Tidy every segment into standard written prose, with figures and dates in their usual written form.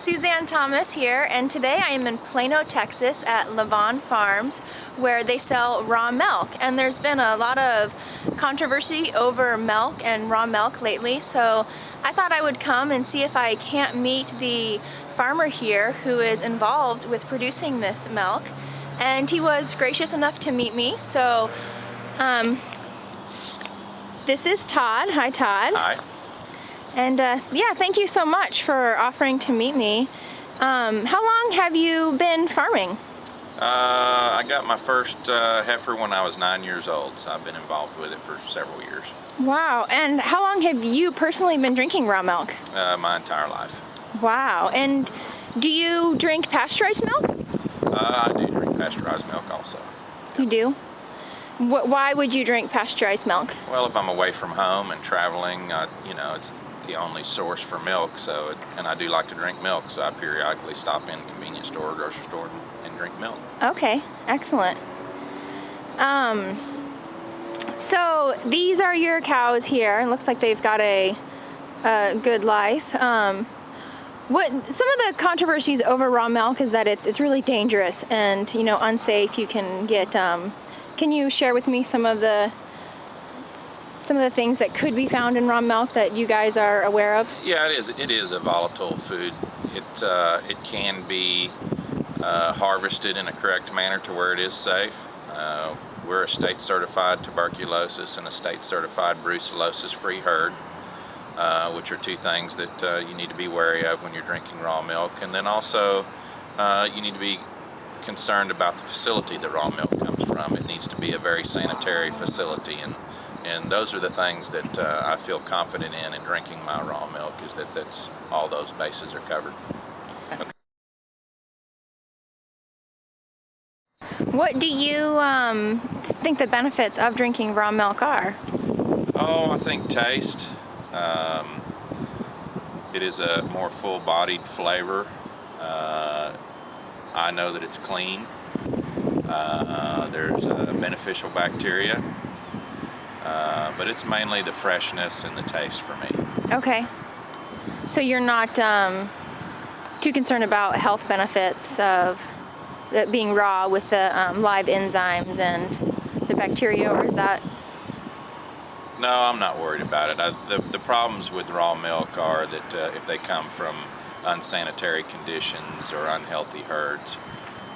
Suzanne Thomas here, and today I am in Plano, Texas at Lavon Farms, where they sell raw milk. And there's been a lot of controversy over milk and raw milk lately, so I thought I would come and see if I can't meet the farmer here who is involved with producing this milk. And he was gracious enough to meet me, so this is Todd. Hi, Todd. Hi. And yeah, thank you so much for offering to meet me. How long have you been farming? I got my first heifer when I was 9 years old, so I've been involved with it for several years. Wow. And how long have you personally been drinking raw milk? My entire life. Wow. And do you drink pasteurized milk? I do drink pasteurized milk also. You do? Why would you drink pasteurized milk? Well, if I'm away from home and traveling, you know, it's the only source for milk, and I do like to drink milk, so I periodically stop in a convenience store or grocery store and drink milk. Okay, excellent. So these are your cows here. It looks like they've got a good life. Some of the controversies over raw milk is that it's really dangerous and, you know, unsafe. You can get. Can you share with me some of the things that could be found in raw milk that you guys are aware of? Yeah, it is a volatile food. It can be harvested in a correct manner to where it is safe. We're a state-certified tuberculosis and a state-certified brucellosis-free herd, which are two things that you need to be wary of when you're drinking raw milk. And then also, you need to be concerned about the facility that raw milk comes from. It needs to be a very sanitary facility, and those are the things that I feel confident in drinking my raw milk, is that's all those bases are covered. Okay. What do you think the benefits of drinking raw milk are? Oh, I think taste. It is a more full-bodied flavor. I know that it's clean. There's beneficial bacteria. But it's mainly the freshness and the taste for me. Okay. So you're not too concerned about health benefits of it being raw with the live enzymes and the bacteria, or is that? No, I'm not worried about it. The problems with raw milk are that if they come from unsanitary conditions or unhealthy herds.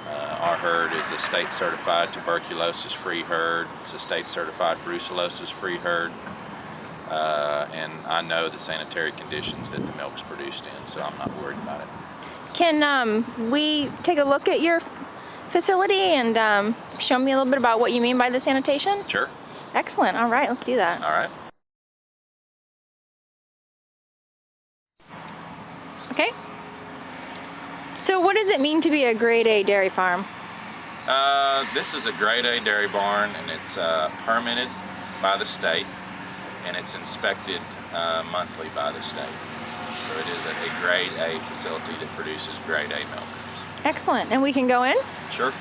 Our herd is a state-certified tuberculosis-free herd. It's a state-certified brucellosis-free herd. And I know the sanitary conditions that the milk's produced in, so I'm not worried about it. Can we take a look at your facility and show me a little bit about what you mean by the sanitation? Sure. Excellent. All right, let's do that. All right. Okay. So what does it mean to be a grade A dairy farm? This is a grade A dairy barn, and it's permitted by the state, and it's inspected monthly by the state. So it is a grade A facility that produces grade A milk. Excellent. And we can go in? Sure.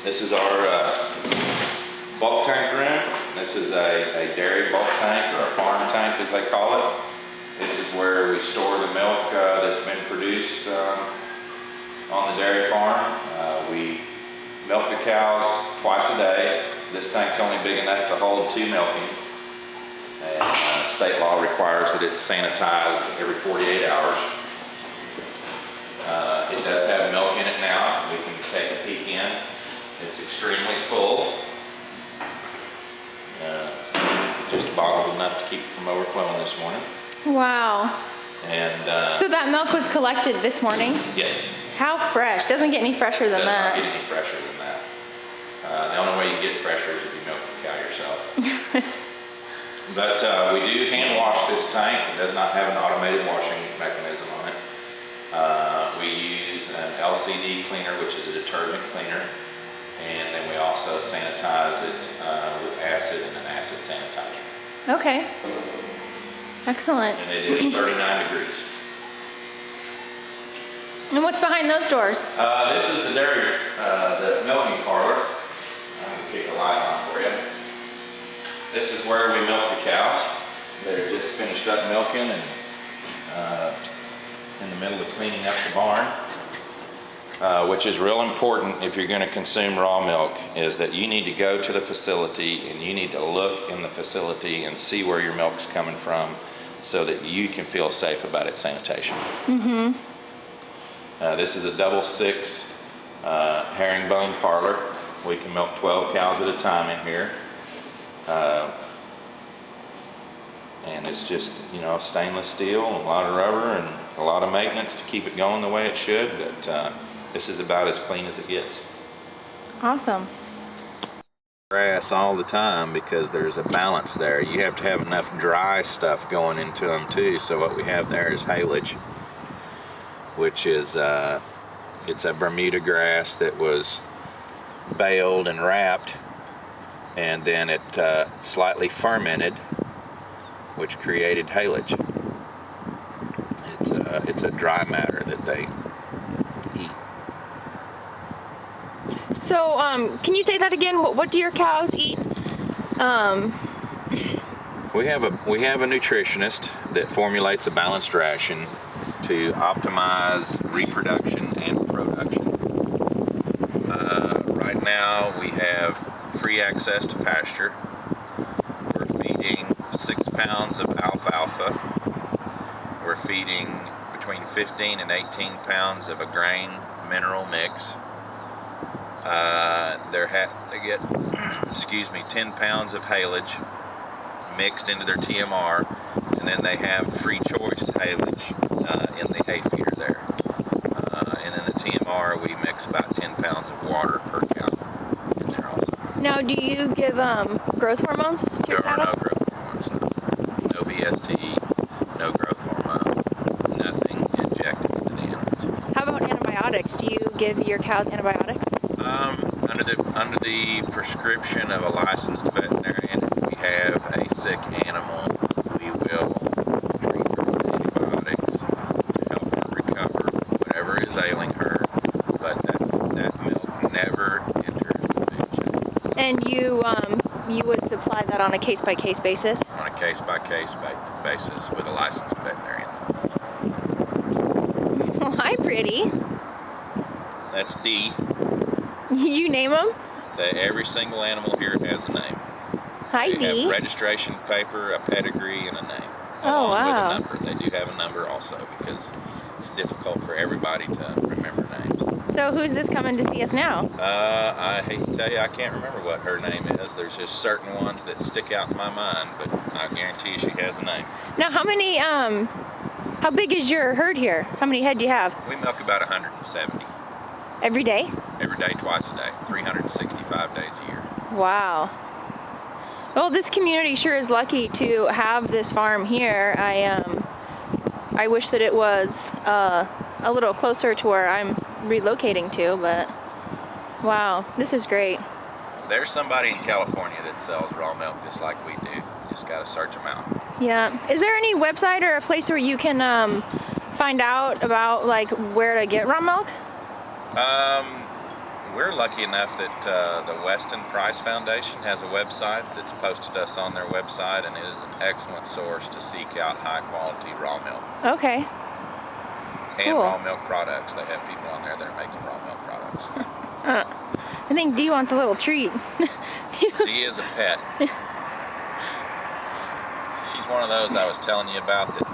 This is our bulk tank room. This is a dairy bulk tank, or a farm tank as they call it. This is where we store the milk that's been produced on the dairy farm. We milk the cows twice a day. This tank's only big enough to hold 2 milkings. And state law requires that it's sanitized every 48 hours. It does have milk in it now. We can take a peek in. It's extremely full. Just bottled enough to keep it from overflowing this morning. Wow. And so that milk was collected this morning? Yes. How fresh? Doesn't get any fresher than that. Doesn't get any fresher than that. The only way you get fresher is if you milk the cow yourself. But we do hand wash this tank. It does not have an automated washing mechanism on it. We use an LCD cleaner, which is a detergent cleaner. And then we also sanitize it with acid and an acid sanitizer. Okay. Excellent. And it is 39 degrees. And what's behind those doors? This is the dairy, the milking parlor. I'm going to kick the light light on for you. This is where we milk the cows. They're just finished up milking and in the middle of cleaning up the barn. Which is real important if you're going to consume raw milk, is that you need to go to the facility and you need to look in the facility and see where your milk's coming from so that you can feel safe about its sanitation. This is a double 6 herringbone parlor. We can milk 12 cows at a time in here. And it's just, you know, stainless steel and a lot of rubber and a lot of maintenance to keep it going the way it should, but this is about as clean as it gets. Awesome. Grass all the time because there's a balance there. You have to have enough dry stuff going into them too. So what we have there is haylage, which is it's a Bermuda grass that was baled and wrapped, and then it slightly fermented, which created haylage. It's a dry matter that they eat. So, can you say that again? What do your cows eat? We have a nutritionist that formulates a balanced ration to optimize reproduction and production. Right now, we have free access to pasture. We're feeding 6 pounds of alfalfa. We're feeding between 15 and 18 pounds of a grain mineral mix. They get, 10 pounds of haylage mixed into their TMR, and then they have free choice haylage in the hay feeder there. And in the TMR, we mix about 10 pounds of water per cow in there also. Now, do you give growth hormones to your There are cattle? no growth hormones. No VST, no growth hormone, nothing injected into the animals. How about antibiotics? Do you give your cows antibiotics? Under the prescription of a licensed veterinarian, if we have a sick animal, we will treat her with antibiotics to help her recover whatever is ailing her, but that milk never enters the food chain. And you would supply that on a case-by-case basis? On a case-by-case basis with a licensed veterinarian. Well, hi, pretty. That's D. You name them? Every single animal here has a name. Hi, They D. have registration paper, a pedigree, and a name. Oh, along wow. with a number. They do have a number also because it's difficult for everybody to remember names. So who's this coming to see us now? I hate to tell you, I can't remember what her name is. There's just certain ones that stick out in my mind, but I guarantee you she has a name. Now, how big is your herd here? How many head do you have? We milk about 170. Every day? Every day, twice a day, 365 days a year. Wow. Well, this community sure is lucky to have this farm here. I wish that it was a little closer to where I'm relocating to, but wow, this is great. There's somebody in California that sells raw milk just like we do. Just got to search them out. Yeah. Is there any website or a place where you can find out about like where to get raw milk? We're lucky enough that the Weston Price Foundation has a website that's posted us on their website, and it is an excellent source to seek out high-quality raw milk. Okay. And Cool. raw milk products. They have people on there that are making raw milk products. I think Dee wants a little treat. She is a pet. She's one of those I was telling you about that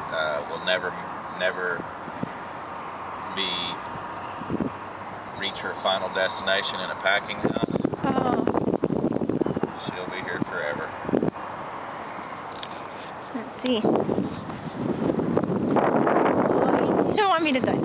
will never reach her final destination in a packing house. Oh. She'll be here forever. Let's see. You don't want me to touch.